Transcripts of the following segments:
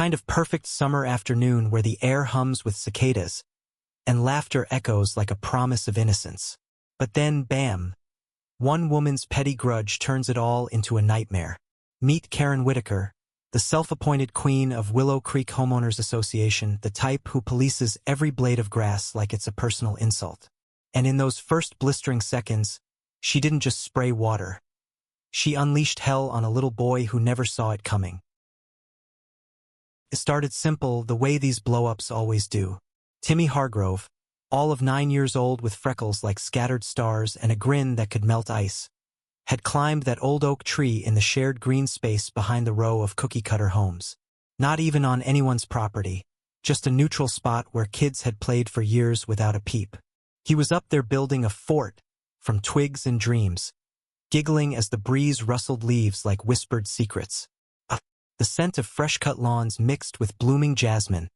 kind of perfect summer afternoon where the air hums with cicadas, and laughter echoes like a promise of innocence. But then, bam! One woman's petty grudge turns it all into a nightmare. Meet Karen Whitaker, the self-appointed queen of Willow Creek Homeowners Association, the type who polices every blade of grass like it's a personal insult. And in those first blistering seconds, she didn't just spray water. She unleashed hell on a little boy who never saw it coming. It started simple, the way these blow-ups always do. Timmy Hargrove, all of 9 years old with freckles like scattered stars and a grin that could melt ice, had climbed that old oak tree in the shared green space behind the row of cookie-cutter homes. Not even on anyone's property, just a neutral spot where kids had played for years without a peep. He was up there building a fort from twigs and dreams, giggling as the breeze rustled leaves like whispered secrets. The scent of fresh-cut lawns mixed with blooming jasmine,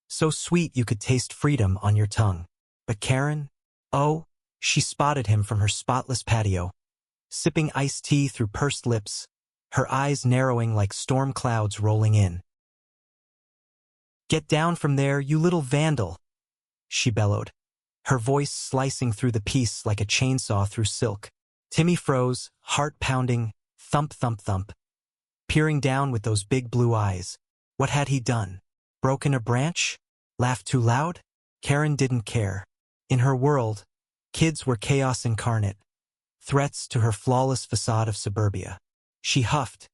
so sweet you could taste freedom on your tongue. But Karen? Oh, she spotted him from her spotless patio, sipping iced tea through pursed lips, her eyes narrowing like storm clouds rolling in. "Get down from there, you little vandal," she bellowed, her voice slicing through the peace like a chainsaw through silk. Timmy froze, heart pounding, thump, thump, thump, peering down with those big blue eyes. What had he done? Broken a branch? Laughed too loud? Karen didn't care. In her world, kids were chaos incarnate, threats to her flawless facade of suburbia. She huffed,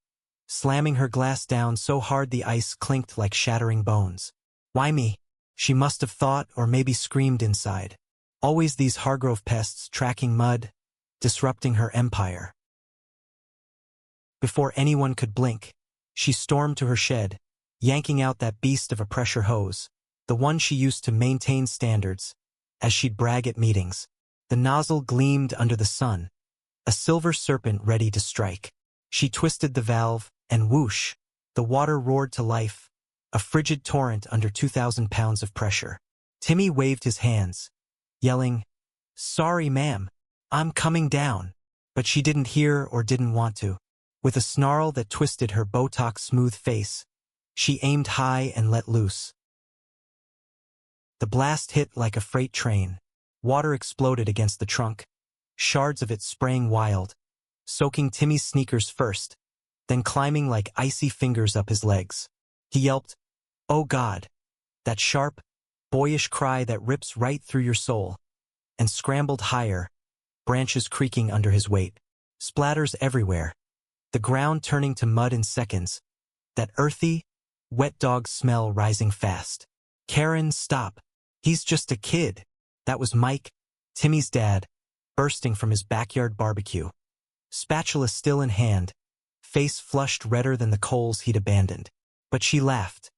slamming her glass down so hard the ice clinked like shattering bones. Why me? She must have thought, or maybe screamed inside. Always these Hargrove pests tracking mud, disrupting her empire. Before anyone could blink, she stormed to her shed, yanking out that beast of a pressure hose, the one she used to maintain standards, as she'd brag at meetings. The nozzle gleamed under the sun, a silver serpent ready to strike. She twisted the valve, and whoosh, the water roared to life, a frigid torrent under 2,000 pounds of pressure. Timmy waved his hands, yelling, "Sorry, ma'am, I'm coming down." But she didn't hear or didn't want to. With a snarl that twisted her Botox-smooth face, she aimed high and let loose. The blast hit like a freight train. Water exploded against the trunk, shards of it spraying wild, soaking Timmy's sneakers first, then climbing like icy fingers up his legs. He yelped, "Oh God," that sharp, boyish cry that rips right through your soul, and scrambled higher, branches creaking under his weight. Splatters everywhere, the ground turning to mud in seconds, that earthy, wet dog smell rising fast. "Karen, stop. He's just a kid." That was Mike, Timmy's dad, bursting from his backyard barbecue, spatula still in hand, face flushed redder than the coals he'd abandoned. But she laughed,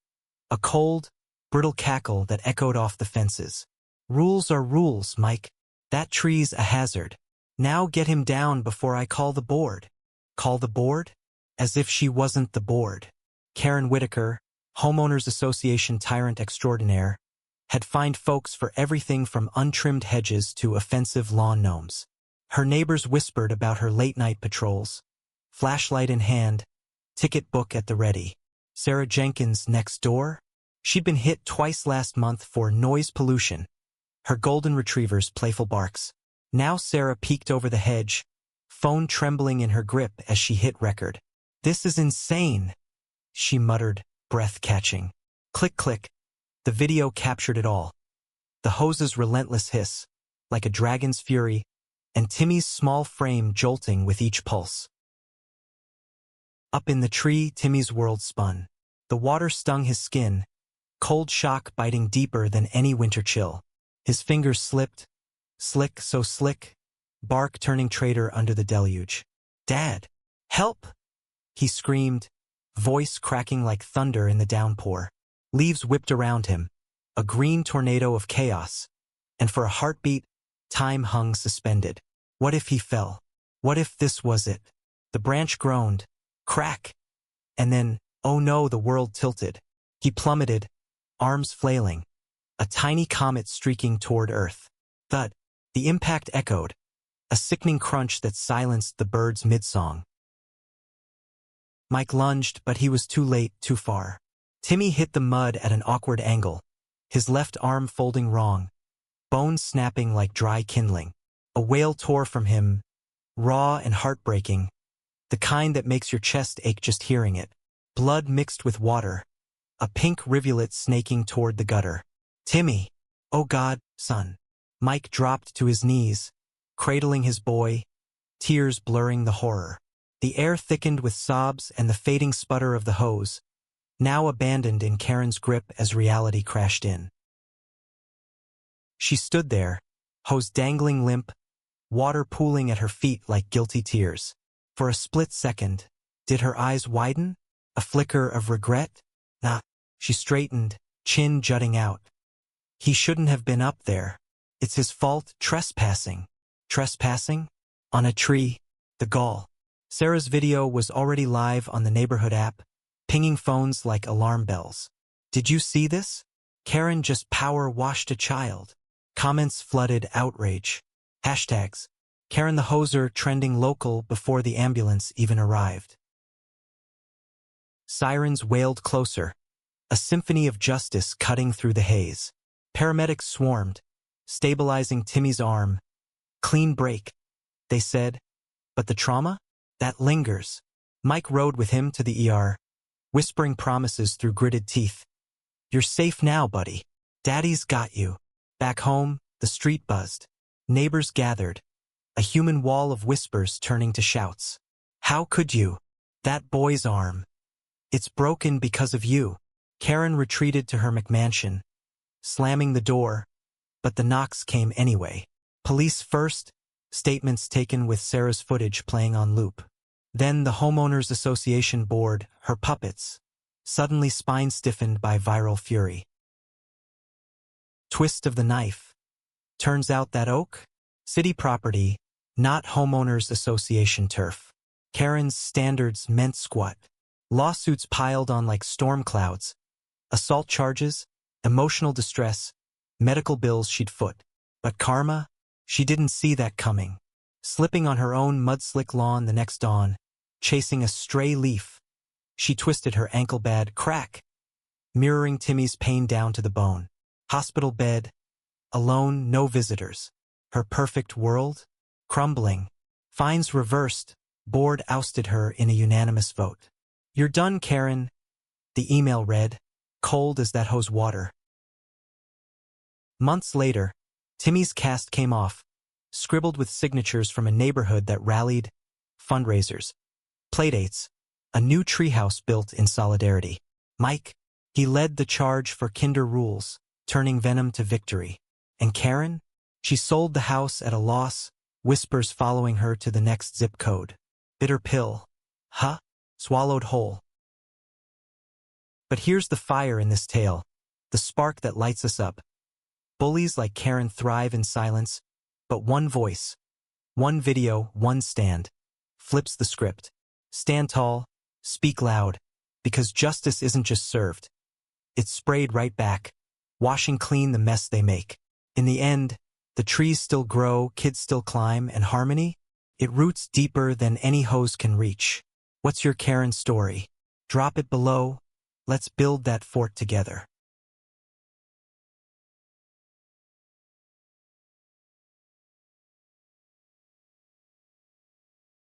a cold, brittle cackle that echoed off the fences. "Rules are rules, Mike. That tree's a hazard. Now get him down before I call the board." Call the board? As if she wasn't the board. Karen Whitaker, Homeowners Association tyrant extraordinaire, had fined folks for everything from untrimmed hedges to offensive lawn gnomes. Her neighbors whispered about her late-night patrols, flashlight in hand, ticket book at the ready. Sarah Jenkins next door? She'd been hit twice last month for noise pollution, her golden retriever's playful barks. Now Sarah peeked over the hedge, phone trembling in her grip as she hit record. "This is insane," she muttered, breath catching. Click, click. The video captured it all. The hose's relentless hiss, like a dragon's fury, and Timmy's small frame jolting with each pulse. Up in the tree, Timmy's world spun. The water stung his skin, cold shock biting deeper than any winter chill. His fingers slipped, slick, so slick, bark turning traitor under the deluge. "Dad, help!" he screamed, voice cracking like thunder in the downpour. Leaves whipped around him, a green tornado of chaos, and for a heartbeat, time hung suspended. What if he fell? What if this was it? The branch groaned, crack, and then, oh no, the world tilted. He plummeted, arms flailing, a tiny comet streaking toward Earth. Thud. The impact echoed, a sickening crunch that silenced the bird's mid-song. Mike lunged, but he was too late, too far. Timmy hit the mud at an awkward angle, his left arm folding wrong, bones snapping like dry kindling. A wail tore from him, raw and heartbreaking, the kind that makes your chest ache just hearing it. Blood mixed with water, a pink rivulet snaking toward the gutter. Timmy! Oh God, son. Mike dropped to his knees, cradling his boy, tears blurring the horror. The air thickened with sobs and the fading sputter of the hose, now abandoned in Karen's grip as reality crashed in. She stood there, hose dangling limp, water pooling at her feet like guilty tears. For a split second, did her eyes widen? A flicker of regret? Nah. She straightened, chin jutting out. He shouldn't have been up there. It's his fault. Trespassing. Trespassing? On a tree. The gall. Sarah's video was already live on the neighborhood app, pinging phones like alarm bells. Did you see this? Karen just power washed a child. Comments flooded outrage. Hashtags. Karen the Hoser trending local before the ambulance even arrived. Sirens wailed closer, a symphony of justice cutting through the haze. Paramedics swarmed, stabilizing Timmy's arm. Clean break, they said. But the trauma? That lingers. Mike rode with him to the ER, whispering promises through gritted teeth. You're safe now, buddy. Daddy's got you. Back home, the street buzzed. Neighbors gathered, a human wall of whispers turning to shouts. How could you? That boy's arm. It's broken because of you. Karen retreated to her McMansion, slamming the door, but the knocks came anyway. Police first, statements taken with Sarah's footage playing on loop. Then the Homeowners Association board, her puppets, suddenly spine stiffened by viral fury. Twist of the knife. Turns out that oak? City property, not Homeowners Association turf. Karen's standards meant squat. Lawsuits piled on like storm clouds. Assault charges, emotional distress, medical bills she'd foot. But karma? She didn't see that coming. Slipping on her own mudslick lawn the next dawn, chasing a stray leaf, she twisted her ankle bad crack, mirroring Timmy's pain down to the bone. Hospital bed, alone, no visitors. Her perfect world, crumbling. Fines reversed, board ousted her in a unanimous vote. You're done, Karen, the email read, cold as that hose water. Months later, Timmy's cast came off, scribbled with signatures from a neighborhood that rallied, fundraisers, playdates, a new treehouse built in solidarity. Mike, he led the charge for kinder rules, turning venom to victory. And Karen? She sold the house at a loss, whispers following her to the next zip code. Bitter pill. Huh? Swallowed whole. But here's the fire in this tale, the spark that lights us up. Bullies like Karen thrive in silence, but one voice, one video, one stand, flips the script. Stand tall, speak loud, because justice isn't just served. It's sprayed right back, washing clean the mess they make. In the end, the trees still grow, kids still climb, and harmony? It roots deeper than any hose can reach. What's your Karen story? Drop it below. Let's build that fort together.